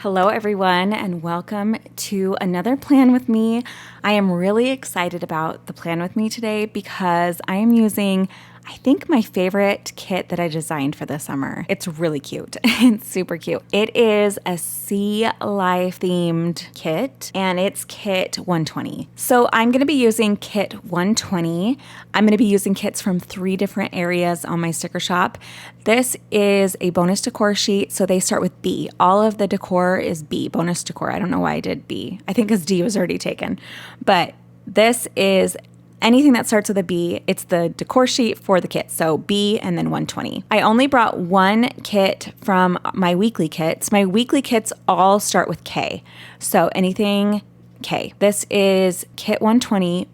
Hello everyone and welcome to another plan with me. I am really excited about the plan with me today because I am using, I think, my favorite kit that I designed for the summer. It's really cute. It's super cute. It is a Sea Life themed kit and it's kit 120. So I'm going to be using kit 120. I'm going to be using kits from 3 different areas on my sticker shop. This is a bonus decor sheet, so they start with B. All of the decor is B, bonus decor. I don't know why I did B. I think because D was already taken. But this is anything that starts with a B. It's the decor sheet for the kit, so B and then 120. I only brought one kit from my weekly kits. My weekly kits all start with K, so anything K. This is kit 120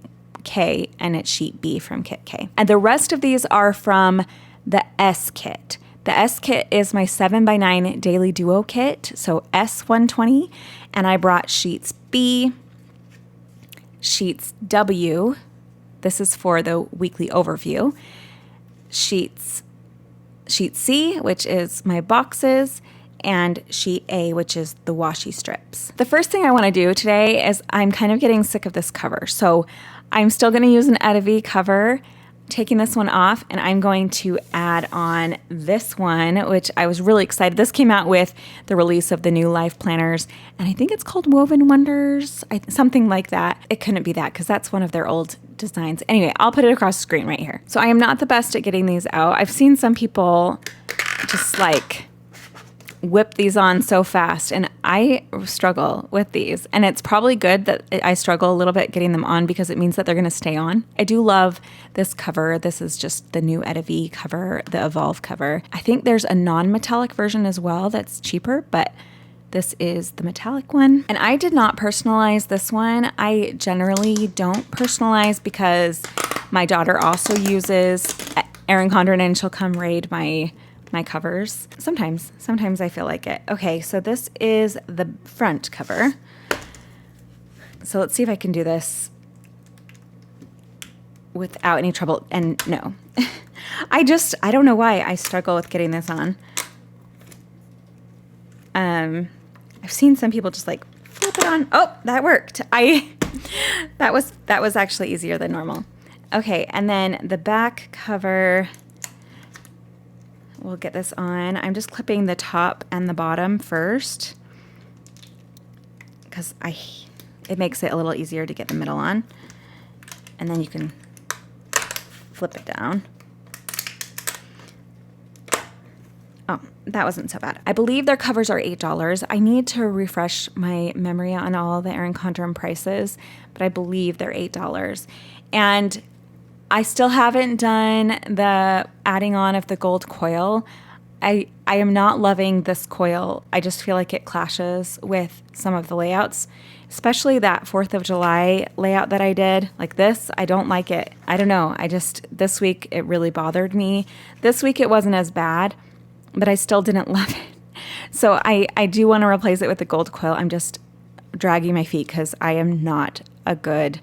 K, and it's sheet B from kit K. And the rest of these are from the S kit. The S kit is my 7x9 daily duo kit, so S120, and I brought sheets B, sheets W, this is for the weekly overview, sheet C, which is my boxes, and sheet A, which is the washi strips. The first thing I want to do today is I'm kind of getting sick of this cover, so I'm still going to use an Edivi cover, taking this one off, and I'm going to add on this one, which I was really excited. This came out with the release of the new Life planners, and I think it's called Woven Wonders, something like that. It couldn't be that because that's one of their old designs. Anyway, I'll put it across the screen right here. So I am not the best at getting these out. I've seen some people just like whip these on so fast, and I struggle with these, and it's probably good that I struggle a little bit getting them on because it means that they're going to stay on. I do love this cover. This is just the new Edivi cover, the Evolve cover. I think there's a non-metallic version as well that's cheaper, but this is the metallic one. And I did not personalize this one. I generally don't personalize because my daughter also uses Erin Condren, and she'll come raid my covers. Sometimes I feel like it. Okay, so this is the front cover. So let's see if I can do this without any trouble. And no, I don't know why I struggle with getting this on. I've seen some people just like flip it on. Oh, that worked. That was actually easier than normal. Okay, and then the back cover, we'll get this on. I'm just clipping the top and the bottom first because it makes it a little easier to get the middle on. And then you can flip it down. Oh, that wasn't so bad. I believe their covers are $8. I need to refresh my memory on all the Erin Condren prices, but I believe they're $8. And I still haven't done the adding on of the gold coil. I am not loving this coil. I just feel like it clashes with some of the layouts, especially that 4th of July layout that I did. Like this, I don't like it. I don't know. This week it really bothered me. This week it wasn't as bad, but I still didn't love it. So I do want to replace it with the gold coil. I'm just dragging my feet because I am not a good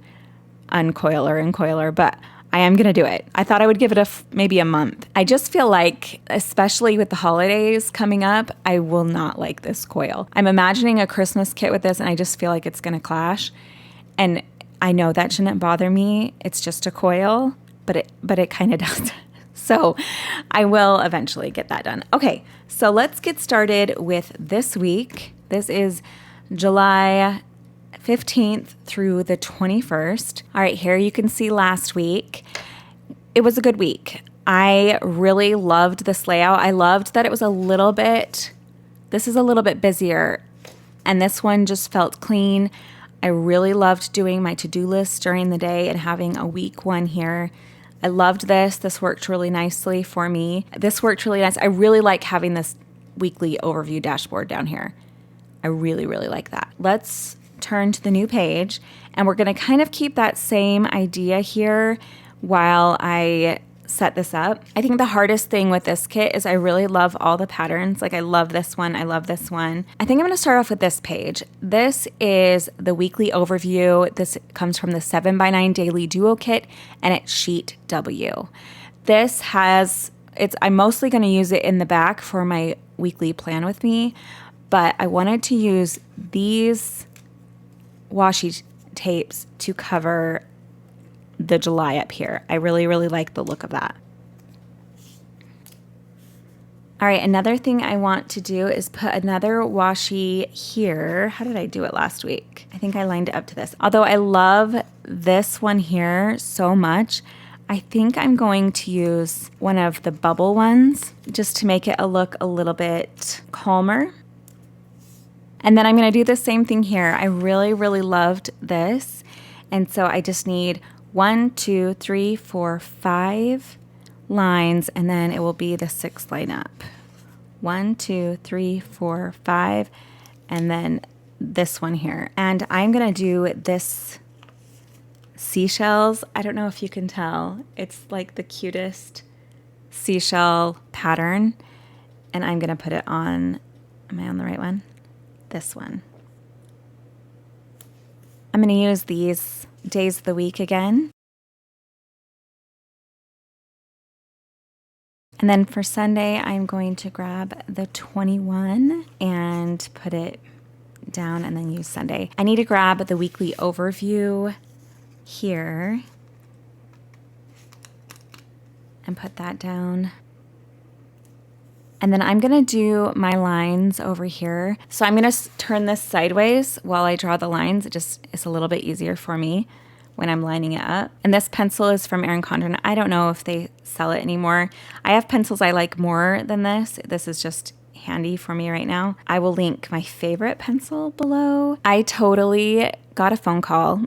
uncoiler and coiler, but I am going to do it. I thought I would give it maybe a month. I just feel like, especially with the holidays coming up, I will not like this coil. I'm imagining a Christmas kit with this, and I just feel like it's going to clash. And I know that shouldn't bother me. It's just a coil, but it kind of does. So I will eventually get that done. Okay, so let's get started with this week. This is July 15th through the 21st. All right, here you can see last week. It was a good week. I really loved this layout. I loved that it was this is a little bit busier, and this one just felt clean. I really loved doing my to-do list during the day and having a week one here. I loved this. This worked really nicely for me. This worked really nice. I really like having this weekly overview dashboard down here. I really, really like that. Let's turn to the new page, and we're going to kind of keep that same idea here while I set this up. I think the hardest thing with this kit is I really love all the patterns. Like I love this one. I love this one. I think I'm going to start off with this page. This is the weekly overview. This comes from the 7x9 Daily Duo Kit, and it's sheet W. I'm mostly going to use it in the back for my weekly plan with me, but I wanted to use these washi tapes to cover the July up here. I really, really like the look of that. All right, another thing I want to do is put another washi here. How did I do it last week? I think I lined it up to this. Although I love this one here so much, I think I'm going to use one of the bubble ones just to make it look a little bit calmer. And then I'm going to do the same thing here. I really, really loved this. And so I just need 1, 2, 3, 4, 5 lines, and then it will be the 6th line up. 1, 2, 3, 4, 5, and then this one here. And I'm going to do this seashells. I don't know if you can tell. It's like the cutest seashell pattern. And I'm going to put it on, am I on the right one? This one. I'm going to use these days of the week again. And then for Sunday, I'm going to grab the 21 and put it down and then use Sunday. I need to grab the weekly overview here and put that down. And then I'm going to do my lines over here. So I'm going to turn this sideways while I draw the lines. It's a little bit easier for me when I'm lining it up. And this pencil is from Erin Condren. I don't know if they sell it anymore. I have pencils I like more than this. This is just handy for me right now. I will link my favorite pencil below. I totally got a phone call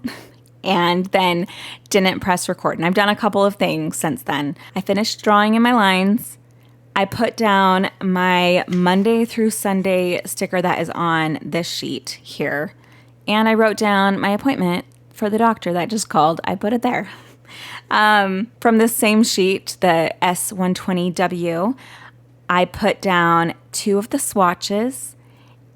and then didn't press record. And I've done a couple of things since then. I finished drawing in my lines. I put down my Monday through Sunday sticker that is on this sheet here. And I wrote down my appointment for the doctor that just called. I put it there. From this same sheet, the S120W, I put down 2 of the swatches,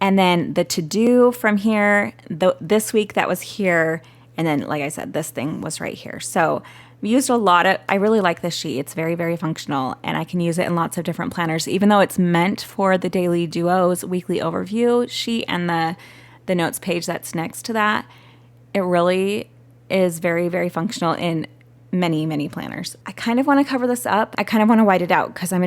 and then the to-do from here, this week that was here, and then, like I said, this thing was right here. So we used a lot of, I really like this sheet. It's very, very functional, and I can use it in lots of different planners, even though it's meant for the Daily Duos weekly overview sheet and the notes page that's next to that. It really is very, very functional in many, many planners. I kind of want to cover this up. I kind of want to white it out because I'm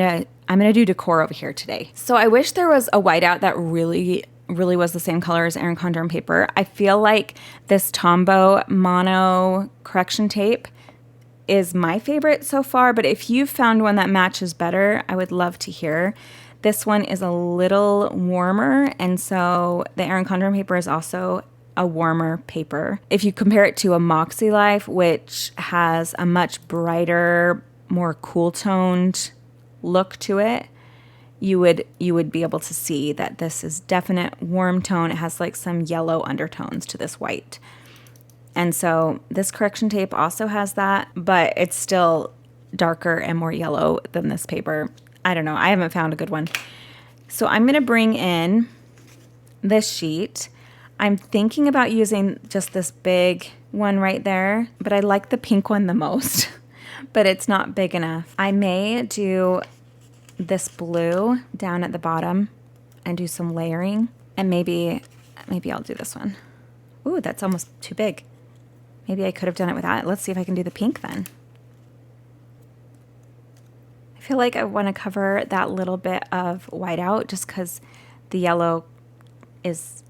gonna do decor over here today. So I wish there was a whiteout that really was the same color as Erin Condren paper. I feel like this Tombow mono correction tape is my favorite so far, but if you've found one that matches better, I would love to hear. This one is a little warmer, and so the Erin Condren paper is also a warmer paper. If you compare it to a MakseLife, which has a much brighter, more cool-toned look to it, you would be able to see that this is definite warm tone. It has like some yellow undertones to this white. And so this correction tape also has that, but it's still darker and more yellow than this paper. I don't know. I haven't found a good one. So I'm going to bring in this sheet. I'm thinking about using just this big one right there, but I like the pink one the most, but it's not big enough. I may do this blue down at the bottom and do some layering, and maybe I'll do this one. Ooh, that's almost too big. Maybe I could have done it with that. Let's see if I can do the pink then. I feel like I want to cover that little bit of whiteout just because the yellow is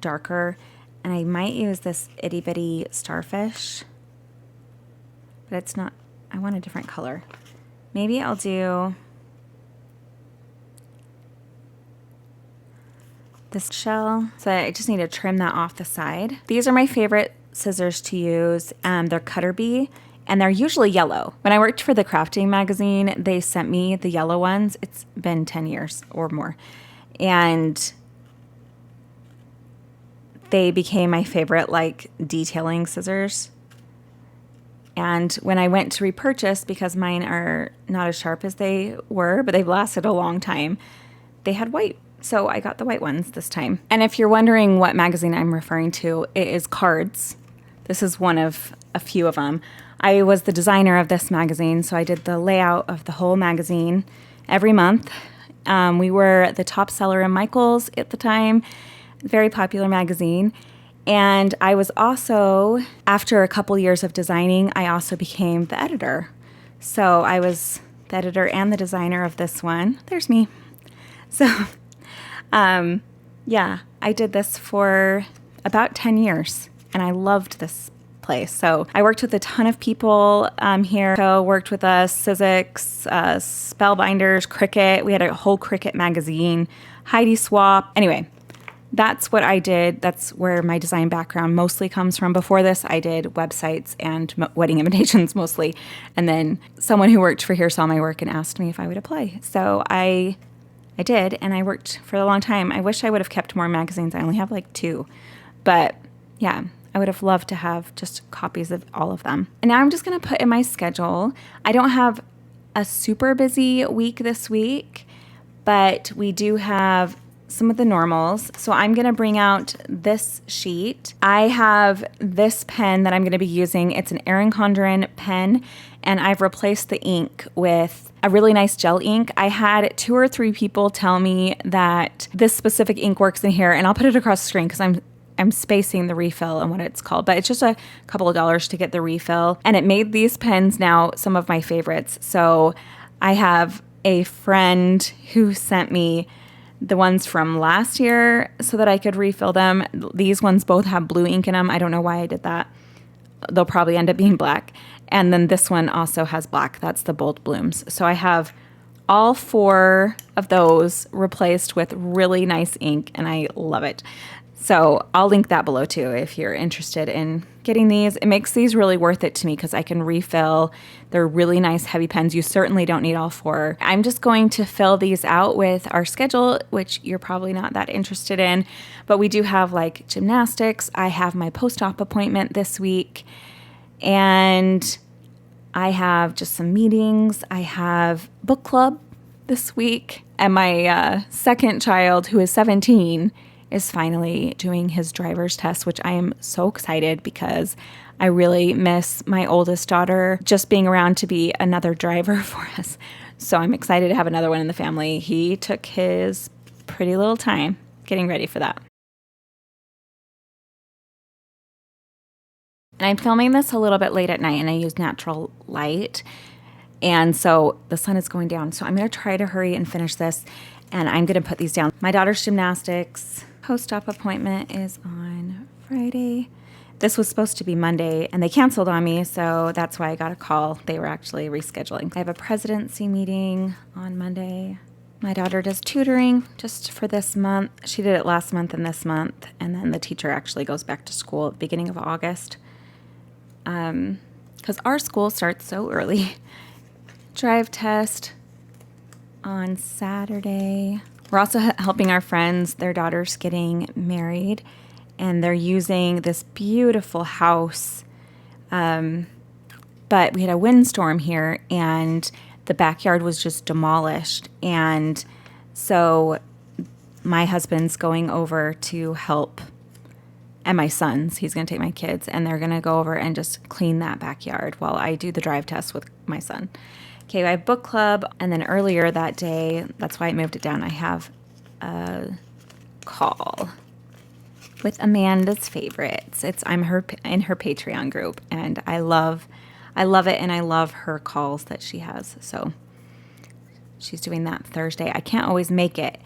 darker, and I might use this itty bitty starfish, but it's not, I want a different color. Maybe I'll do this shell. So I just need to trim that off the side. These are my favorite scissors to use. They're Cutter Bee, and they're usually yellow. When I worked for the crafting magazine, they sent me the yellow ones. It's been 10 years or more, and they became my favorite like detailing scissors. And when I went to repurchase, because mine are not as sharp as they were, but they've lasted a long time, they had white. So I got the white ones this time. And if you're wondering what magazine I'm referring to, it is Cards. This is one of a few of them. I was the designer of this magazine, so I did the layout of the whole magazine every month. We were the top seller in Michael's at the time, very popular magazine. And I was also, after a couple years of designing, I also became the editor. So I was the editor and the designer of this one. There's me. So, yeah, I did this for about 10 years, and I loved this place. So I worked with a ton of people here. So worked with us, Sizzix, Spellbinders, Cricut. We had a whole Cricut magazine, Heidi Swap. Anyway, that's what I did. That's where my design background mostly comes from. Before this, I did websites and wedding invitations mostly. And then someone who worked for here saw my work and asked me if I would apply. So I did, and I worked for a long time. I wish I would have kept more magazines. I only have like 2. But yeah, I would have loved to have just copies of all of them. And now I'm just going to put in my schedule. I don't have a super busy week this week, but we do have some of the normals. So I'm going to bring out this sheet. I have this pen that I'm going to be using. It's an Erin Condren pen, and I've replaced the ink with a really nice gel ink. I had 2 or 3 people tell me that this specific ink works in here, and I'll put it across the screen because I'm spacing the refill and what it's called, but it's just a couple of dollars to get the refill. And it made these pens now some of my favorites. So I have a friend who sent me the ones from last year so that I could refill them. These ones both have blue ink in them. I don't know why I did that. They'll probably end up being black. And then this one also has black. That's the Bold Blooms. So I have all 4 of those replaced with really nice ink, and I love it. So I'll link that below too if you're interested in getting these. It makes these really worth it to me because I can refill. They're really nice heavy pens. You certainly don't need all 4. I'm just going to fill these out with our schedule, which you're probably not that interested in. But we do have like gymnastics. I have my post-op appointment this week. And I have just some meetings. I have book club this week. And my second child, who is 17, is finally doing his driver's test, which I am so excited because I really miss my oldest daughter just being around to be another driver for us. So I'm excited to have another one in the family. He took his pretty little time getting ready for that. And I'm filming this a little bit late at night, and I use natural light. And so the sun is going down. So I'm going to try to hurry and finish this, and I'm going to put these down. My daughter's gymnastics post-op appointment is on Friday. This was supposed to be Monday, and they canceled on me, so that's why I got a call. They were actually rescheduling. I have a presidency meeting on Monday. My daughter does tutoring just for this month. She did it last month and this month, and then the teacher actually goes back to school at the beginning of August because our school starts so early. Drive test on Saturday. We're also helping our friends. Their daughter's getting married, and they're using this beautiful house. But we had a windstorm here, and the backyard was just demolished. And so my husband's going over to help, and my son's, he's going to take my kids, and they're going to go over and just clean that backyard while I do the drive test with my son. Okay, I have book club, and then earlier that day, that's why I moved it down, I have a call with Amanda's favorites. I'm in her Patreon group, and I love it, and I love her calls that she has. So she's doing that Thursday. I can't always make it,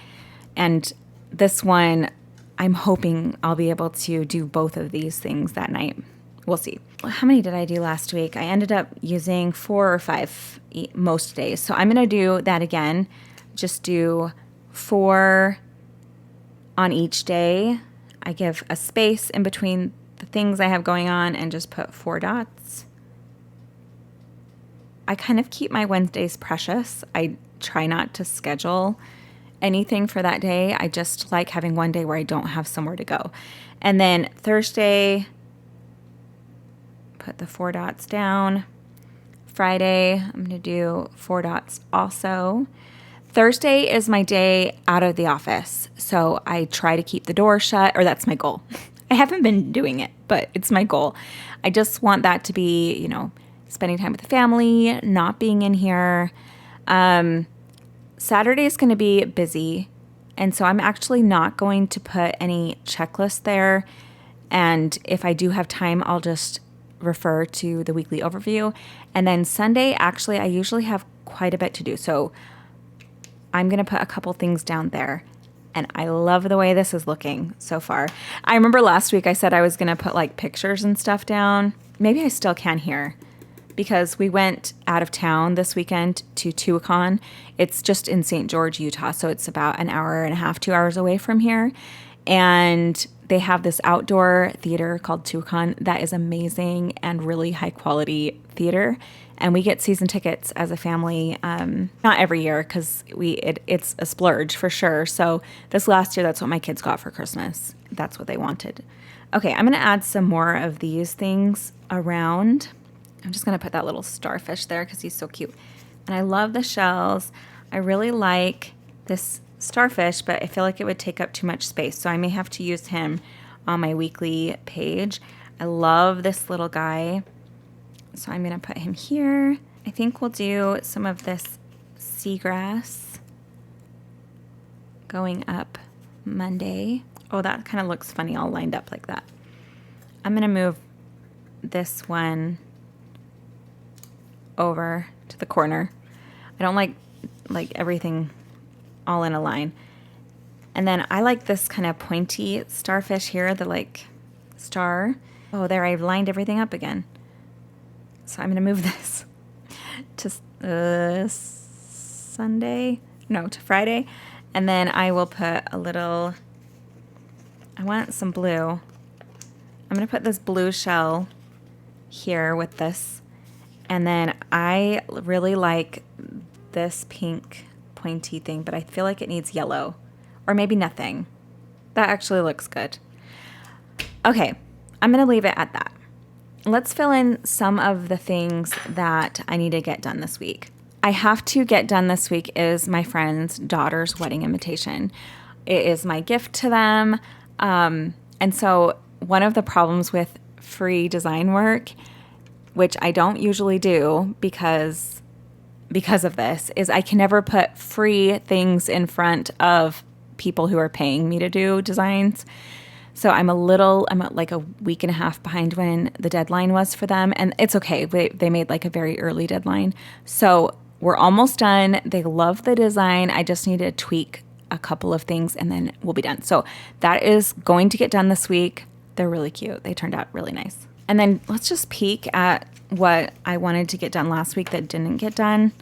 and this one, I'm hoping I'll be able to do both of these things that night. We'll see. How many did I do last week? I ended up using 4 or 5 most days. So I'm going to do that again. Just do 4 on each day. I give a space in between the things I have going on and just put 4 dots. I kind of keep my Wednesdays precious. I try not to schedule anything for that day. I just like having one day where I don't have somewhere to go. And then Thursday, put the 4 dots down. Friday, I'm going to do 4 dots also. Thursday is my day out of the office, so I try to keep the door shut, or that's my goal. I haven't been doing it, but it's my goal. I just want that to be, spending time with the family, not being in here. Saturday is going to be busy, and so I'm actually not going to put any checklist there. And if I do have time, I'll just refer to the weekly overview. And then Sunday, actually, I usually have quite a bit to do. So I'm going to put a couple things down there. And I love the way this is looking so far. I remember last week I said I was going to put like pictures and stuff down. Maybe I still can here, because we went out of town this weekend to Tuacahn. It's just in St. George, Utah. So it's about an hour and a half, 2 hours away from here. And they have this outdoor theater called Tuacahn that is amazing and really high quality theater. And we get season tickets as a family, not every year, because it's a splurge for sure. So this last year, that's what my kids got for Christmas. That's what they wanted. Okay, I'm going to add some more of these things around. I'm just going to put that little starfish there because he's so cute. And I love the shells. I really like this starfish, but I feel like it would take up too much space. So I may have to use him on my weekly page. I love this little guy. So I'm going to put him here. I think we'll do some of this seagrass going up Monday. Oh, that kind of looks funny all lined up like that. I'm going to move this one over to the corner. I don't like everything all in a line. And then I like this kind of pointy starfish here, the like star. Oh, there, I've lined everything up again. So I'm going to move this to to Friday. And then I will put a little, I want some blue. I'm going to put this blue shell here with this. And then I really like this pink pointy thing, but I feel like it needs yellow or maybe nothing. That actually looks good. Okay, I'm going to leave it at that. Let's fill in some of the things that I need to get done this week. I have to get done this week is my friend's daughter's wedding invitation. It is my gift to them. And so one of the problems with free design work, which I don't usually do because of this, is I can never put free things in front of people who are paying me to do designs. So I'm like a week and a half behind when the deadline was for them. And it's okay. They made like a very early deadline. So we're almost done. They love the design. I just need to tweak a couple of things and then we'll be done. So that is going to get done this week. They're really cute. They turned out really nice. And then let's just peek at what I wanted to get done last week that didn't get done.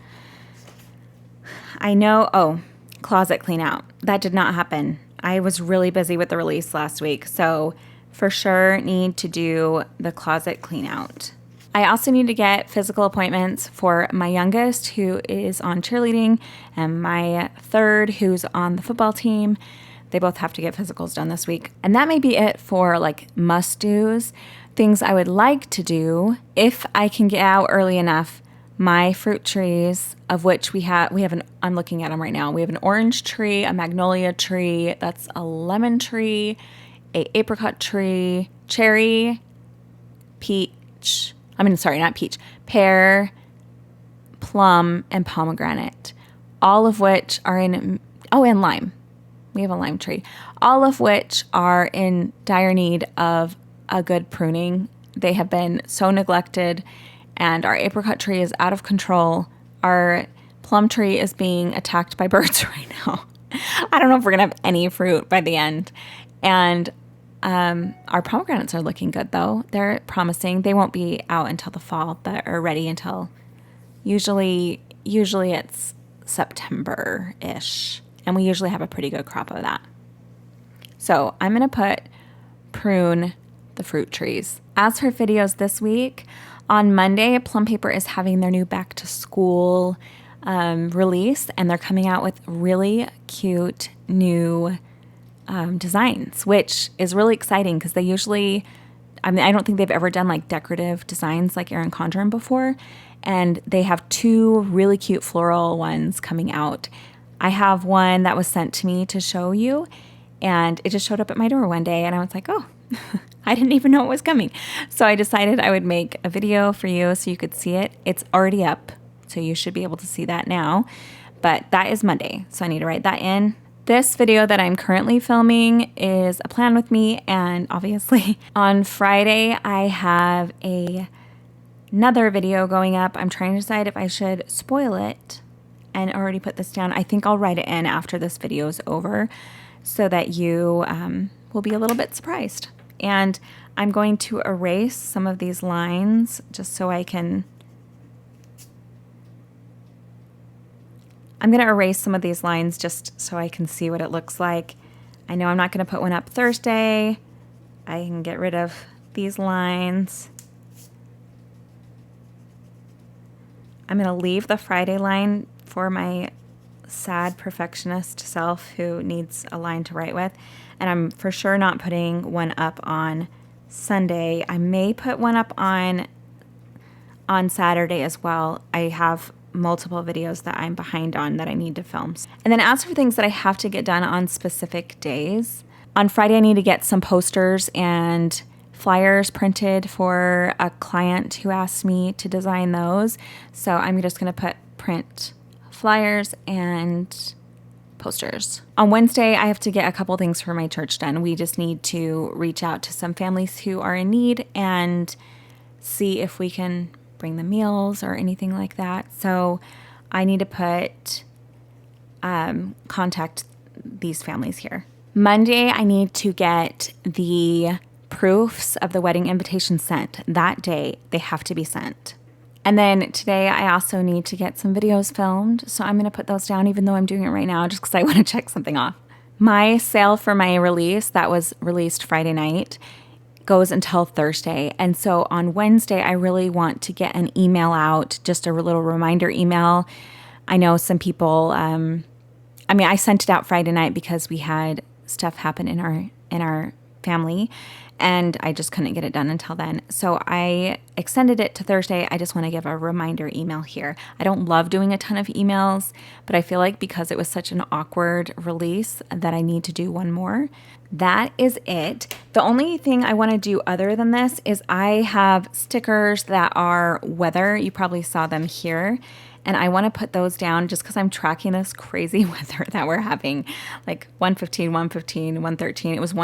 I know, closet clean out. That did not happen. I was really busy with the release last week, so for sure need to do the closet clean out. I also need to get physical appointments for my youngest, who is on cheerleading, and my third, who's on the football team. They both have to get physicals done this week. And that may be it for like must-dos. Things I would like to do if I can get out early enough. My fruit trees, of which I'm looking at them right now. We have an orange tree, a magnolia tree, that's a lemon tree, a apricot tree, cherry, pear, plum, and pomegranate. All of which are and lime. We have a lime tree. All of which are in dire need of a good pruning. They have been so neglected. And our apricot tree is out of control. Our plum tree is being attacked by birds right now. I don't know if we're going to have any fruit by the end. And our pomegranates are looking good, though. They're promising. They won't be out until the fall, but are ready until usually it's September-ish. And we usually have a pretty good crop of that. So I'm going to prune the fruit trees. As for videos this week, on Monday, Plum Paper is having their new back to school release, and they're coming out with really cute new designs, which is really exciting because they usually, I don't think they've ever done like decorative designs like Erin Condren before, and they have two really cute floral ones coming out. I have one that was sent to me to show you, and it just showed up at my door one day, and I was like, oh, I didn't even know it was coming. So I decided I would make a video for you so you could see it. It's already up, so you should be able to see that now. but that is Monday, so I need to write that in. This video that I'm currently filming is a plan with me, and obviously on Friday I have another video going up. I'm trying to decide if I should spoil it and already put this down. I think I'll write it in after this video is over so that you will be a little bit surprised. And I'm going to erase some of these lines just so I'm going to erase some of these lines just so I can see what it looks like. I know I'm not going to put one up Thursday. I can get rid of these lines. I'm going to leave the Friday line for my sad perfectionist self who needs a line to write with. And I'm for sure not putting one up on Sunday. I may put one up on Saturday as well. I have multiple videos that I'm behind on that I need to film. And then as for things that I have to get done on specific days, on Friday I need to get some posters and flyers printed for a client who asked me to design those. So I'm just going to print flyers and posters. On Wednesday, I have to get a couple things for my church done. We just need to reach out to some families who are in need and see if we can bring them meals or anything like that. So I need to contact these families here. Monday, I need to get the proofs of the wedding invitation sent. That day, they have to be sent. And then today, I also need to get some videos filmed. So I'm going to put those down even though I'm doing it right now just because I want to check something off. My sale for my release that was released Friday night goes until Thursday. And so on Wednesday, I really want to get an email out, just a little reminder email. I know some people, I sent it out Friday night because we had stuff happen in our family and I just couldn't get it done until then. So I extended it to Thursday. I just want to give a reminder email here. I don't love doing a ton of emails, but I feel like because it was such an awkward release that I need to do one more. That is it. The only thing I want to do other than this is I have stickers that are weather. You probably saw them here. And I want to put those down just because I'm tracking this crazy weather that we're having. Like 115, 115, 113. It was in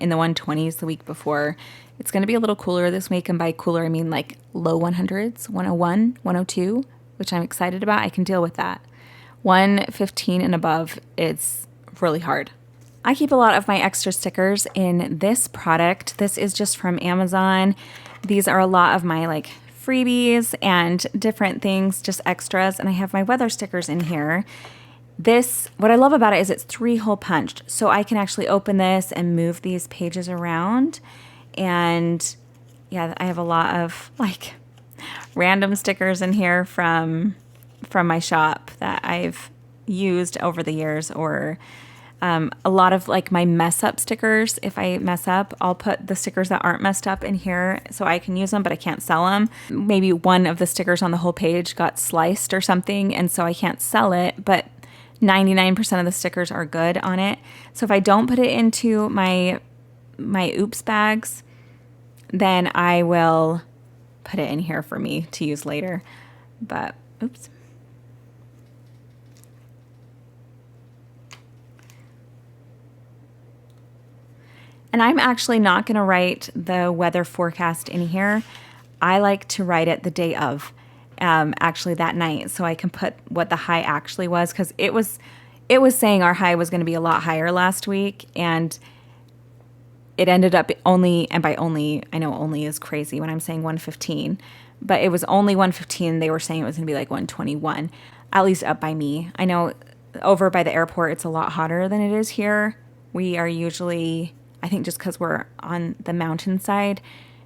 the 120s the week before. It's going to be a little cooler this week. And by cooler, I mean like low 100s, 101, 102, which I'm excited about. I can deal with that. 115 and above, it's really hard. I keep a lot of my extra stickers in this product. This is just from Amazon. These are a lot of my freebies and different things, just extras. And I have my weather stickers in here. What I love about it is it's 3-hole punched. So I can actually open this and move these pages around. And yeah, I have a lot of random stickers in here from my shop that I've used over the years, or a lot of my mess up stickers. If I mess up, I'll put the stickers that aren't messed up in here so I can use them, but I can't sell them. Maybe one of the stickers on the whole page got sliced or something, and so I can't sell it, but 99% of the stickers are good on it. So if I don't put it into my oops bags, then I will put it in here for me to use later. But oops. And I'm actually not going to write the weather forecast in here. I like to write it the day of, actually that night, so I can put what the high actually was, because it was saying our high was going to be a lot higher last week, and it ended up only, and by only, I know only is crazy when I'm saying 115, but it was only 115. They were saying it was going to be 121, at least up by me. I know over by the airport it's a lot hotter than it is here. We are usually, I think just because we're on the mountainside,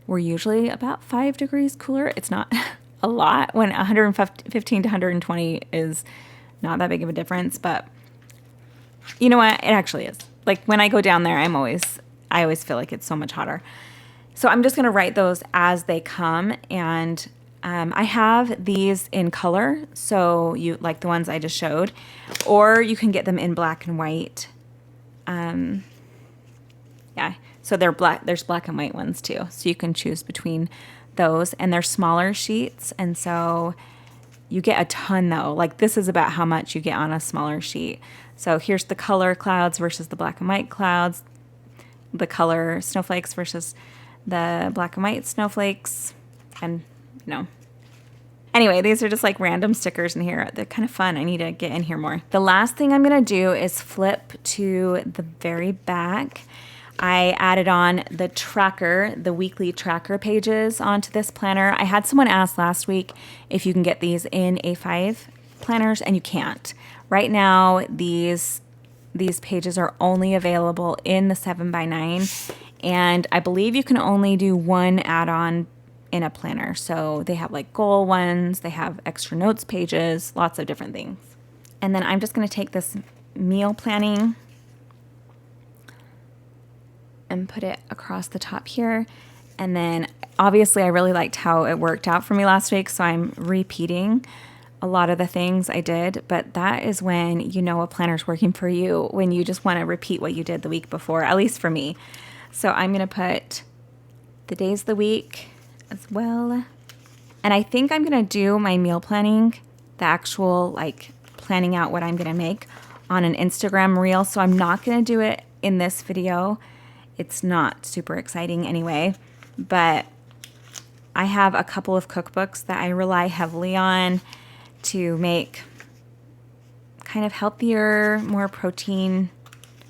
we're usually about 5 degrees cooler. It's not a lot when 115 to 120 is not that big of a difference, but you know what? It actually is. When I go down there, I always feel like it's so much hotter. So I'm just going to write those as they come. And I have these in color. So you like the ones I just showed, or you can get them in black and white. Yeah. So they're black. There's black and white ones too. So you can choose between those, and they're smaller sheets. And so You get a ton though. Like this is about how much you get on a smaller sheet. So here's the color clouds versus the black and white clouds, the color snowflakes versus the black and white snowflakes, and Anyway, these are just like random stickers in here. They're kind of fun. I need to get in here more. The last thing I'm going to do is flip to the very back. I added on the tracker, the weekly tracker pages onto this planner. I had someone ask last week if you can get these in A5 planners, and you can't. Right now, these pages are only available in the 7x9, and I believe you can only do one add-on in a planner. So they have like goal ones, they have extra notes pages, lots of different things. And then I'm just going to take this meal planning and put it across the top here. And then obviously I really liked how it worked out for me last week, so I'm repeating a lot of the things I did, but that is when you know a planner's working for you, when you just want to repeat what you did the week before, at least for me. So I'm going to put the days of the week as well. And I think I'm going to do my meal planning, the actual like planning out what I'm going to make, on an Instagram reel. So I'm not going to do it in this video. It's not super exciting anyway, but I have a couple of cookbooks that I rely heavily on to make kind of healthier, more protein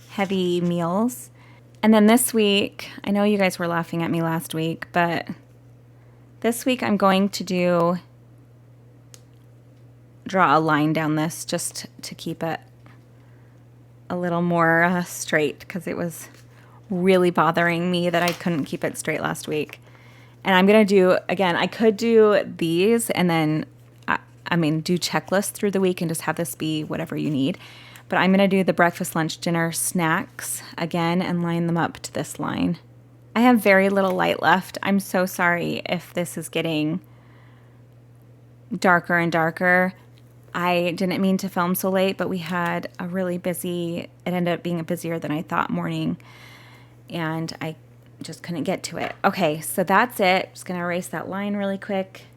heavy meals. And then this week, I know you guys were laughing at me last week, but this week I'm going to draw a line down this just to keep it a little more straight, because it was really bothering me that I couldn't keep it straight last week. And I'm going to do, again, I could do these and then, do checklists through the week and just have this be whatever you need. But I'm going to do the breakfast, lunch, dinner, snacks again and line them up to this line. I have very little light left. I'm so sorry if this is getting darker and darker. I didn't mean to film so late, but we had a really busy, it ended up being a busier than I thought morning, and I just couldn't get to it. Okay, so that's it. Just going to erase that line really quick.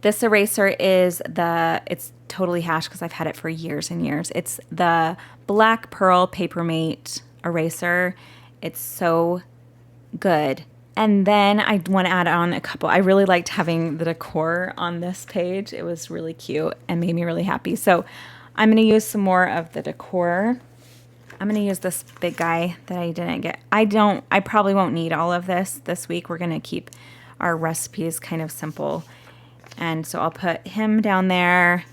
This eraser is it's totally hashed because I've had it for years and years. It's the Black Pearl Papermate eraser. It's so good. And then I want to add on a couple. I really liked having the decor on this page. It was really cute and made me really happy. So I'm going to use some more of the decor. I'm going to use this big guy that I didn't get. I probably won't need all of this week. We're going to keep our recipes kind of simple. And so I'll put him down there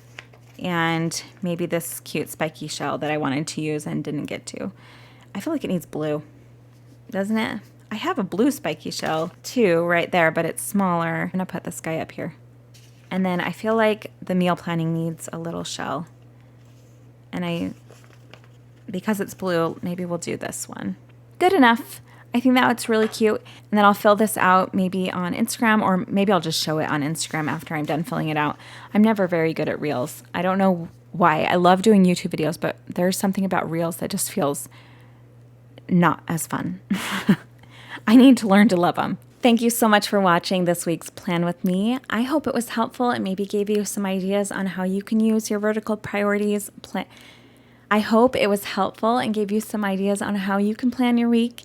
and maybe this cute spiky shell that I wanted to use and didn't get to. I feel like it needs blue, doesn't it? I have a blue spiky shell too right there, but it's smaller. I'm going to put this guy up here. And then I feel like the meal planning needs a little shell. And because it's blue, maybe we'll do this one. Good enough. I think that looks really cute. And then I'll fill this out maybe on Instagram, or maybe I'll just show it on Instagram after I'm done filling it out. I'm never very good at reels. I don't know why. I love doing YouTube videos, but there's something about reels that just feels not as fun. I need to learn to love them. Thank you so much for watching this week's Plan With Me. I hope it was helpful and maybe gave you some ideas on how you can use your vertical priorities. I hope it was helpful and gave you some ideas on how you can plan your week.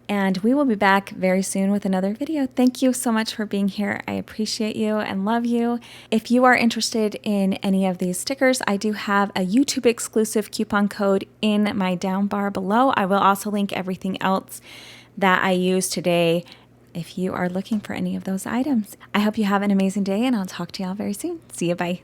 And we will be back very soon with another video. Thank you so much for being here. I appreciate you and love you. If you are interested in any of these stickers, I do have a YouTube exclusive coupon code in my down bar below. I will also link everything else that I used today if you are looking for any of those items. I hope you have an amazing day, and I'll talk to y'all very soon. See you. Bye.